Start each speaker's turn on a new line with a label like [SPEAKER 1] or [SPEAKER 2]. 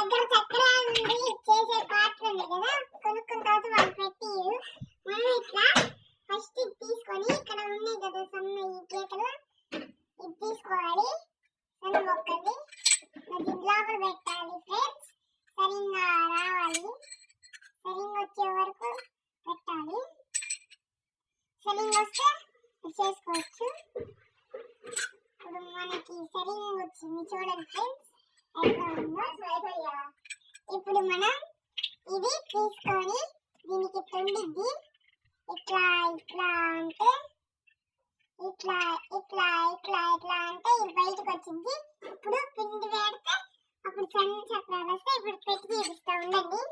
[SPEAKER 1] దగ్గర చక్కెర ఉంది చేసే పాత్ర ఉంది కదా, కొనుక్కున్న తర్వాత వాళ్ళు పెట్టి మనం ఇట్లా ఫస్ట్ ఇది తీసుకొని ఇక్కడ ఉన్నాయి కదా సన్న ఈ గీతలు, ఇది తీసుకోవాలి సన్న మొక్కల్ని దీని లోపల పెట్టాలి ఫ్రెండ్స్. సరిగ్గా రావాలి, సరిగ్గా వచ్చే వరకు పెట్టాలి. సరిగ్గా వస్తే చేసుకోవచ్చు. ఇప్పుడు మనకి సరిగ్గా వచ్చింది చూడండి ఫ్రెండ్స్ ఎట్లా ఉందో. ఇప్పుడు మనం ఇది తీసుకొని దీనికి తొండిద్ది ఇట్లా ఇట్లా అంటే ఇట్లా ఇట్లా ఇట్లా ఇట్లా అంటే ఇది బయటకు వచ్చింది. ఇప్పుడు పిండి వేడితే అప్పుడు సన్న చక్రాలు వస్తే ఇప్పుడు పెట్టి చూపిస్తా ఉండండి.